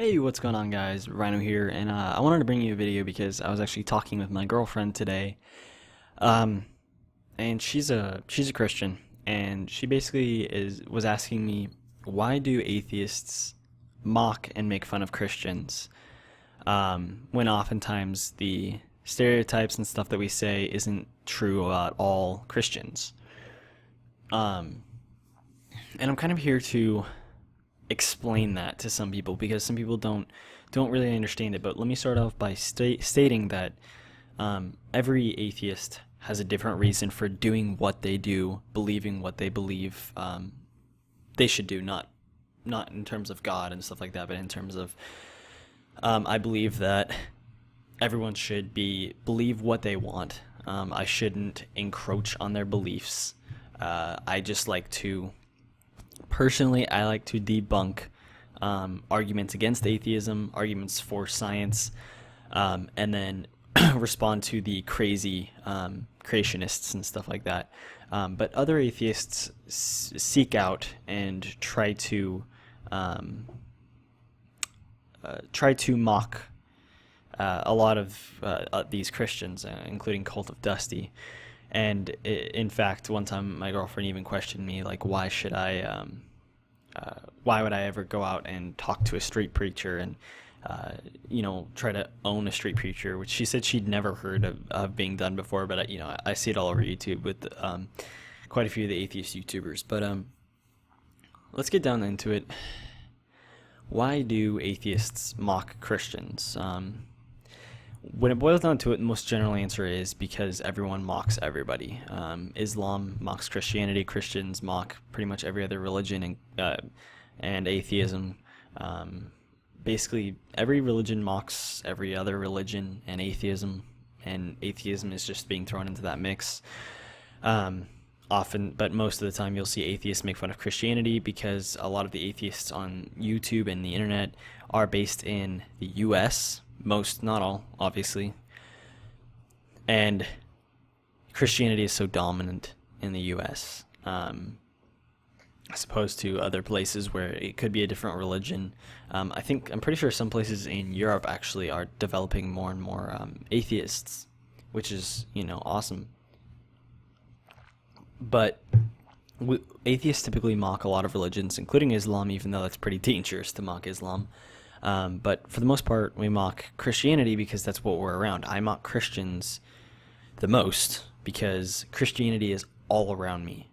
Hey, what's going on, guys? Rhino here, and I wanted to bring you a video because I was actually talking with my girlfriend today, um, and she's a Christian, and she basically was asking me, why do atheists mock and make fun of Christians, when oftentimes the stereotypes and stuff that we say isn't true about all Christians. Um, and I'm kind of here to explain that to some people because some people don't really understand it. But let me start off by stating that every atheist has a different reason for doing what they do, believing what they believe they should do. Not in terms of God and stuff like that, but in terms of I believe that everyone should believe what they want. I shouldn't encroach on their beliefs. I just like to Personally, I like to debunk arguments against atheism, arguments for science, and then respond to the crazy creationists and stuff like that. But other atheists seek out and try to mock a lot of these Christians, including Cult of Dusty. And in fact, one time my girlfriend even questioned me, like, why would I ever go out and talk to a street preacher and, try to own a street preacher, which she said she'd never heard of being done before, but, I see it all over YouTube with quite a few of the atheist YouTubers. But let's get down into it. Why do atheists mock Christians? When it boils down to it, the most general answer is because everyone mocks everybody. Islam mocks Christianity. Christians mock pretty much every other religion, and atheism. Basically, every religion mocks every other religion and atheism is just being thrown into that mix. Often, but most of the time, you'll see atheists make fun of Christianity because a lot of the atheists on YouTube and the internet are based in the U.S., most, not all, obviously. And Christianity is so dominant in the US, as opposed to other places where it could be a different religion. I'm pretty sure some places in Europe actually are developing more and more atheists, which is, awesome. But atheists typically mock a lot of religions, including Islam, even though that's pretty dangerous to mock Islam. But for the most part, we mock Christianity because that's what we're around. I mock Christians the most because Christianity is all around me.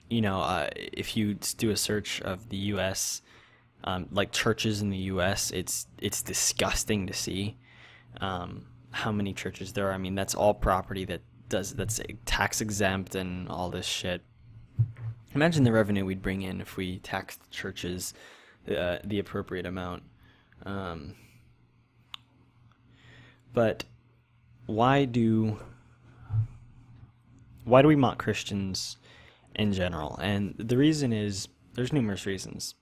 If you do a search of the U.S., like churches in the U.S., it's disgusting to see how many churches there are. I mean, that's all property that's tax exempt and all this shit. Imagine the revenue we'd bring in if we taxed churches the appropriate amount. But why do we mock Christians in general? And the reason is, there's numerous reasons.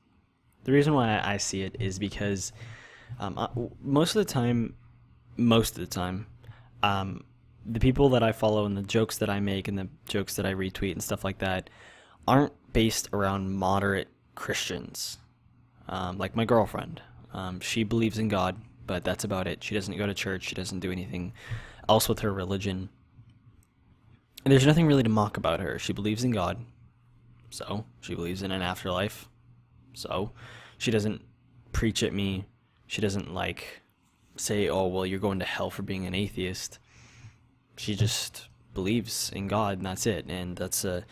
The reason why I see it is because most of the time, the people that I follow and the jokes that I make and the jokes that I retweet and stuff like that aren't based around moderate Christians. Like my girlfriend. She believes in God, but that's about it. She doesn't go to church. She doesn't do anything else with her religion. And there's nothing really to mock about her. She believes in God, so she believes in an afterlife, so she doesn't preach at me. She doesn't say, oh, well, you're going to hell for being an atheist. She just believes in God, and that's it. And that's a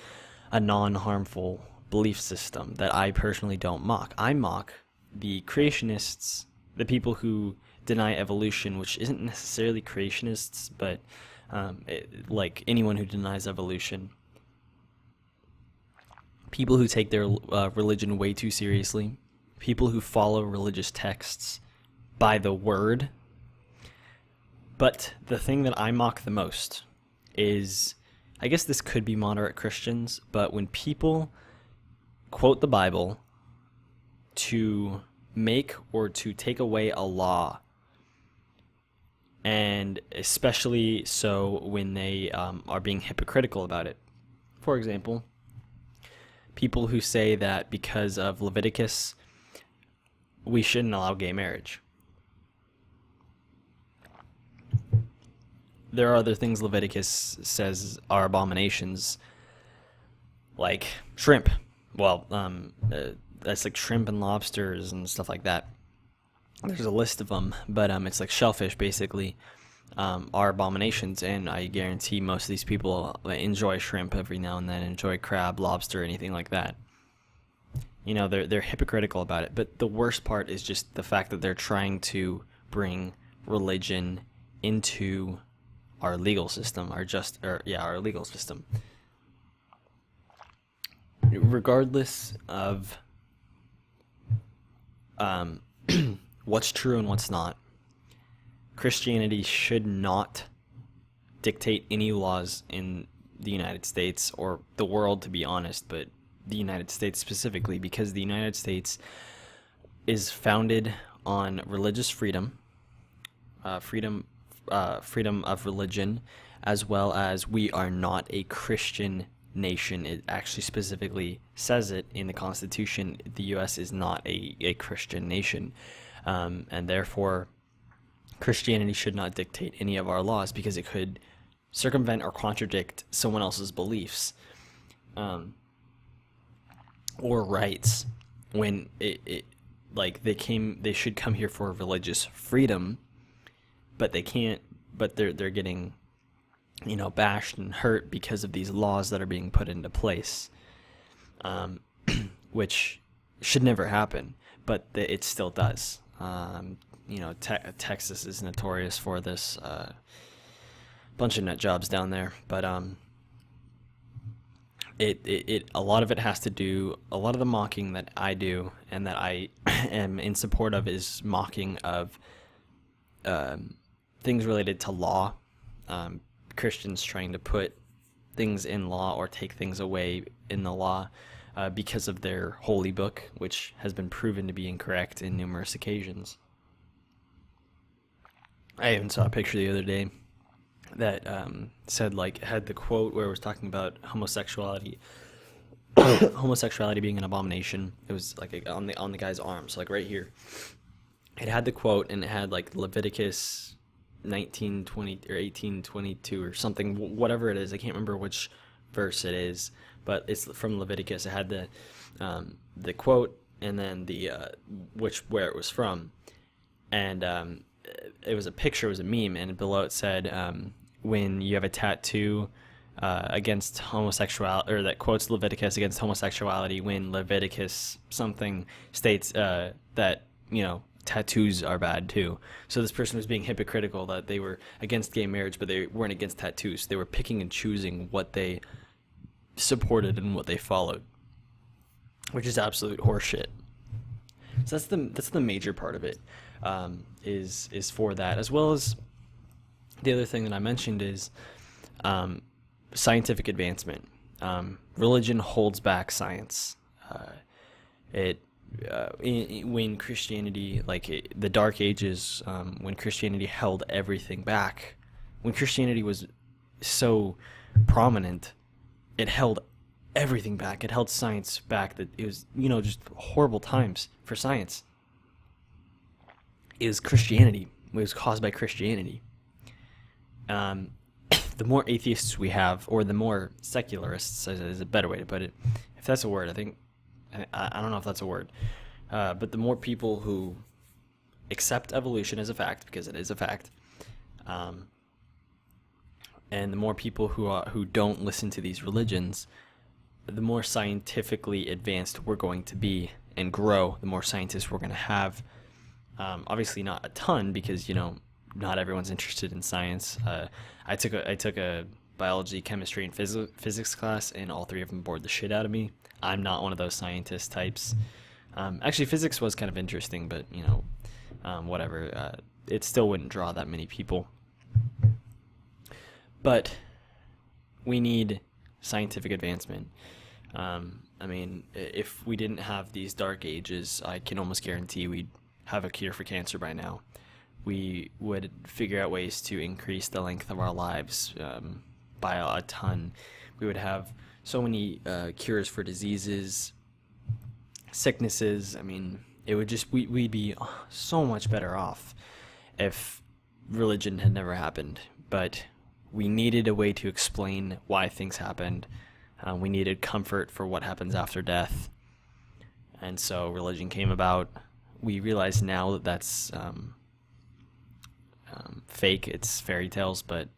non-harmful belief system that I personally don't mock. I mock the creationists, the people who deny evolution, which isn't necessarily creationists, but like anyone who denies evolution. People who take their religion way too seriously. People who follow religious texts by the word. But the thing that I mock the most is, I guess this could be moderate Christians, but when people quote the Bible to make or to take away a law, and especially so when they are being hypocritical about it. For example, people who say that because of Leviticus, we shouldn't allow gay marriage. There are other things Leviticus says are abominations, like shrimp. Well, that's like shrimp and lobsters and stuff like that. There's a list of them, but it's like shellfish basically, are abominations, and I guarantee most of these people enjoy shrimp every now and then, enjoy crab, lobster, anything like that. You know, they're hypocritical about it. But the worst part is just the fact that they're trying to bring religion into our legal system, our legal system. Regardless of what's true and what's not, Christianity should not dictate any laws in the United States or the world, to be honest, but the United States specifically, because the United States is founded on religious freedom, freedom of religion, as well as we are not a Christian nation. It actually specifically says it in the Constitution. The U.S. is not a Christian nation, and therefore Christianity should not dictate any of our laws because it could circumvent or contradict someone else's beliefs or rights. When they should come here for religious freedom, but they can't. But they're getting, bashed and hurt because of these laws that are being put into place, which should never happen, but it still does. Texas is notorious for this. Bunch of nut jobs down there, but a lot of it has to do, a lot of the mocking that I do and that I am in support of is mocking of things related to law. Christians trying to put things in law or take things away in the law because of their holy book, which has been proven to be incorrect in numerous occasions. I even saw a picture the other day that had the quote where it was talking about homosexuality being an abomination. It was like on the guy's arm, so like right here. It had the quote, and it had like Leviticus 19:20 or 18:22 or something, whatever it is. I can't remember which verse it is, but it's from Leviticus. It had the quote and then where it was from, and it was a picture, it was a meme, and below it said, when you have a tattoo against homosexuality, or that quotes Leviticus against homosexuality, when Leviticus something states that tattoos are bad too. So this person was being hypocritical that they were against gay marriage, but they weren't against tattoos. They were picking and choosing what they supported and what they followed, which is absolute horseshit. So that's the major part of it, is for that, as well as the other thing that I mentioned is scientific advancement. Religion holds back science. When Christianity, the Dark Ages, when Christianity held everything back, when Christianity was so prominent, it held everything back. It held science back. That it was, just horrible times for science. It was Christianity. It was caused by Christianity. The more atheists we have, or the more secularists, is a better way to put it, if that's a word. I don't know if that's a word, but the more people who accept evolution as a fact, because it is a fact, and the more people who don't listen to these religions, the more scientifically advanced we're going to be and grow. The more scientists we're going to have. Obviously, not a ton, because not everyone's interested in science. I took a biology, chemistry, and physics class, and all three of them bored the shit out of me. I'm not one of those scientist types. Actually, physics was kind of interesting, but whatever. It still wouldn't draw that many people. But we need scientific advancement. If we didn't have these dark ages, I can almost guarantee we'd have a cure for cancer by now. We would figure out ways to increase the length of our lives by a ton. We would have so many cures for diseases, sicknesses. it would just we'd be so much better off if religion had never happened. But we needed a way to explain why things happened. We needed comfort for what happens after death, and so religion came about. We realize now that that's fake. It's fairy tales, but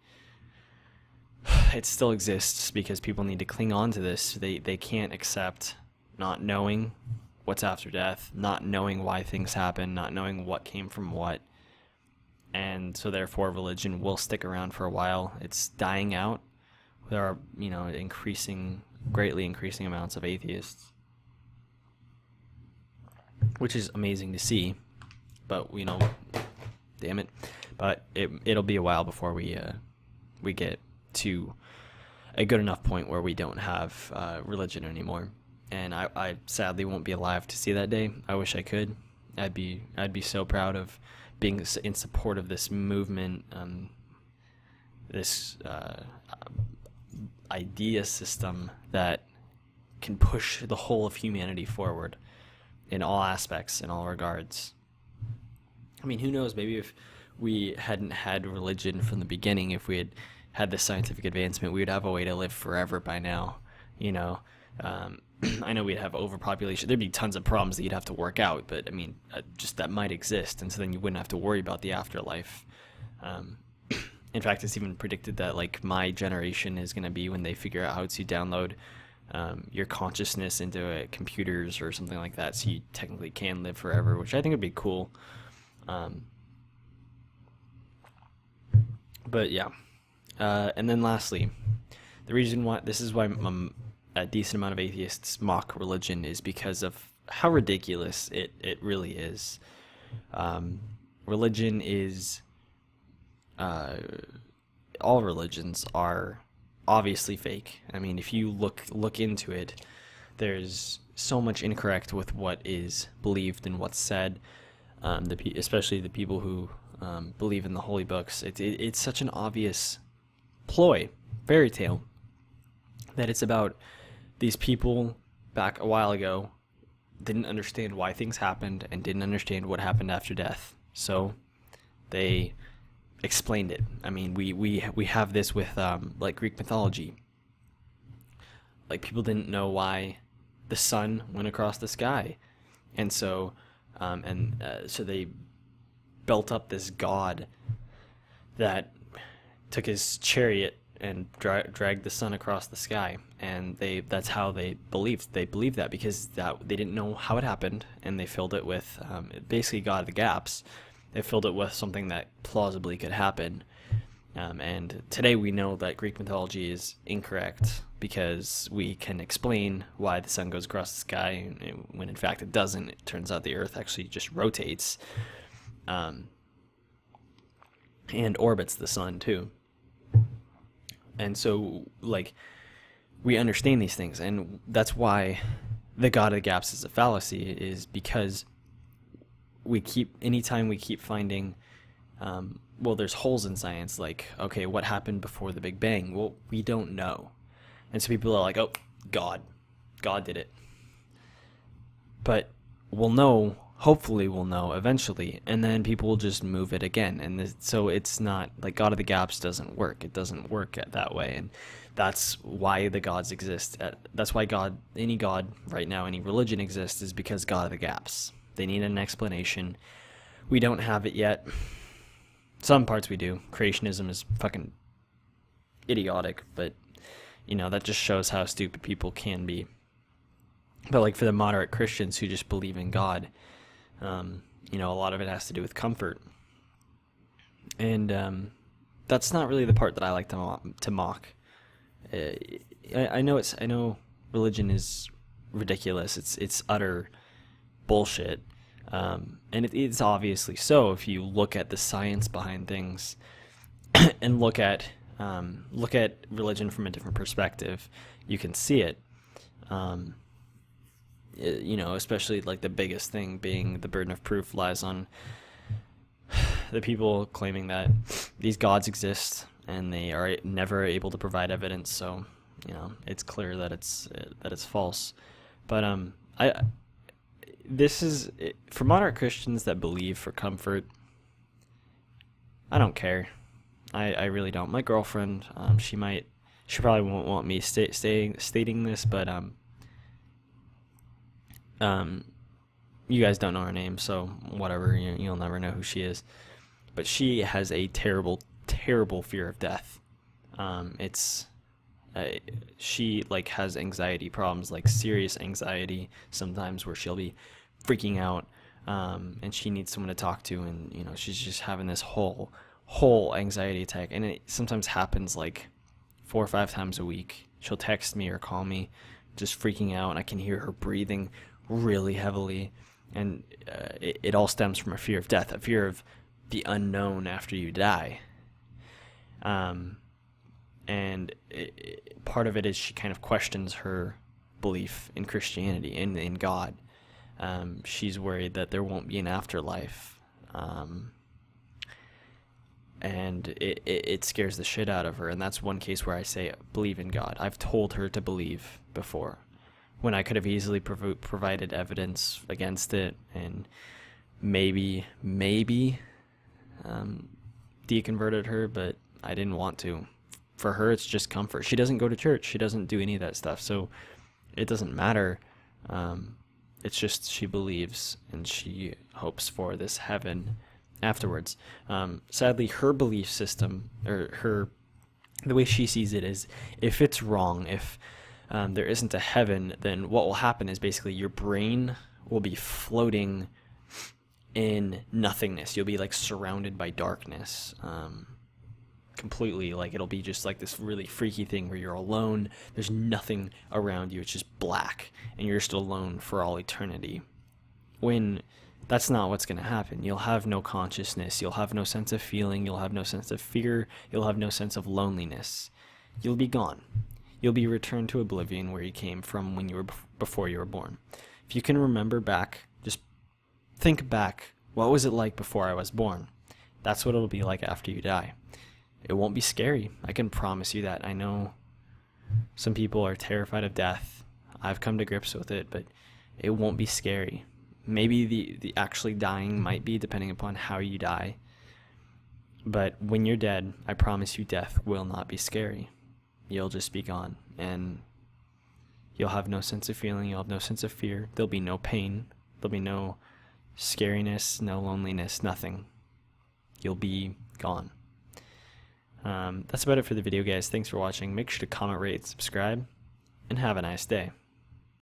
it still exists because people need to cling on to this. They can't accept not knowing what's after death, not knowing why things happen, not knowing what came from what. And so therefore religion will stick around for a while. It's dying out. There are, greatly increasing amounts of atheists, which is amazing to see. But damn it. But it'll be a while before we get to a good enough point where we don't have religion anymore. And I sadly won't be alive to see that day. I wish I could. I'd be so proud of being in support of this movement, this idea system that can push the whole of humanity forward in all aspects, in all regards. I mean, who knows? Maybe if we hadn't had religion from the beginning, if we had this scientific advancement, we would have a way to live forever by now. I know we'd have overpopulation. There'd be tons of problems that you'd have to work out, but I mean, just that might exist, and so then you wouldn't have to worry about the afterlife. In fact, it's even predicted that like my generation is going to be when they figure out how to download your consciousness into computers or something like that, so you technically can live forever, which I think would be cool. But yeah, and then lastly, the reason why a decent amount of atheists mock religion is because of how ridiculous it really is. Religion is all religions are obviously fake. I mean, if you look into it, there's so much incorrect with what is believed and what's said. Especially the people who believe in the holy books. It's such an obvious ploy, fairy tale, that it's about these people back a while ago didn't understand why things happened and didn't understand what happened after death. So they explained it. I mean, we have this with like Greek mythology. Like, people didn't know why the sun went across the sky, and so so they built up this god that took his chariot and dragged the sun across the sky, and that's how they believed that, because they didn't know how it happened, and they filled it with basically God of the gaps. They filled it with something that plausibly could happen, and today we know that Greek mythology is incorrect because we can explain why the sun goes across the sky when in fact it doesn't. It turns out the earth actually just rotates and orbits the sun too. And so, like, we understand these things, and that's why the God of the gaps is a fallacy, is because anytime we keep finding, there's holes in science, like, okay, what happened before the Big Bang? Well, we don't know. And so people are like, oh, God did it. But hopefully we'll know eventually, and then people will just move it again. And so it's not like God of the gaps doesn't work. It doesn't work that way, and that's why the gods exist. That's why any god right now, any religion exists, is because God of the gaps. They need an explanation. We don't have it yet. Some parts we do. Creationism is fucking idiotic, but that just shows how stupid people can be. But like, for the moderate Christians who just believe in God, a lot of it has to do with comfort, and that's not really the part that I like to mock. I know religion is ridiculous. It's utter bullshit, and it's obviously so if you look at the science behind things and look at religion from a different perspective. You can see it. Especially like the biggest thing being the burden of proof lies on the people claiming that these gods exist, and they are never able to provide evidence. So, it's clear that it's false. But this is for moderate Christians that believe for comfort. I don't care. I really don't. My girlfriend, she probably won't want me stating this, but you guys don't know her name, so whatever. You'll never know who she is. But she has a terrible, terrible fear of death. It's she like has anxiety problems, like serious anxiety sometimes, where she'll be freaking out, and she needs someone to talk to, and she's just having this whole anxiety attack, and it sometimes happens like 4 or 5 times a week. She'll text me or call me, just freaking out, and I can hear her breathing really heavily, and it all stems from a fear of death, a fear of the unknown after you die. And part of it is she kind of questions her belief in Christianity and in God. She's worried that there won't be an afterlife, and it scares the shit out of her. And that's one case where I say believe in God. I've told her to believe before, when I could have easily provided evidence against it, and maybe deconverted her, but I didn't want to. For her, it's just comfort. She doesn't go to church. She doesn't do any of that stuff, so it doesn't matter. It's just she believes, and she hopes for this heaven afterwards. Sadly, her belief system, or the way she sees it, is if it's wrong, if there isn't a heaven, then what will happen is basically your brain will be floating in nothingness. You'll be like surrounded by darkness, completely. Like it'll be just like this really freaky thing where you're alone. There's nothing around you. It's just black, and you're just alone for all eternity. When that's not what's going to happen. You'll have no consciousness. You'll have no sense of feeling. You'll have no sense of fear. You'll have no sense of loneliness. You'll be gone. You'll be returned to oblivion, where you came from when you were before you were born. If you can remember back, just think back. What was it like before I was born? That's what it'll be like after you die. It won't be scary. I can promise you that. I know some people are terrified of death. I've come to grips with it, but it won't be scary. Maybe the actually dying might be, depending upon how you die. But when you're dead, I promise you death will not be scary. You'll just be gone, and you'll have no sense of feeling. You'll have no sense of fear. There'll be no pain. There'll be no scariness, no loneliness, nothing. You'll be gone. That's about it for the video, guys. Thanks for watching. Make sure to comment, rate, subscribe, and have a nice day.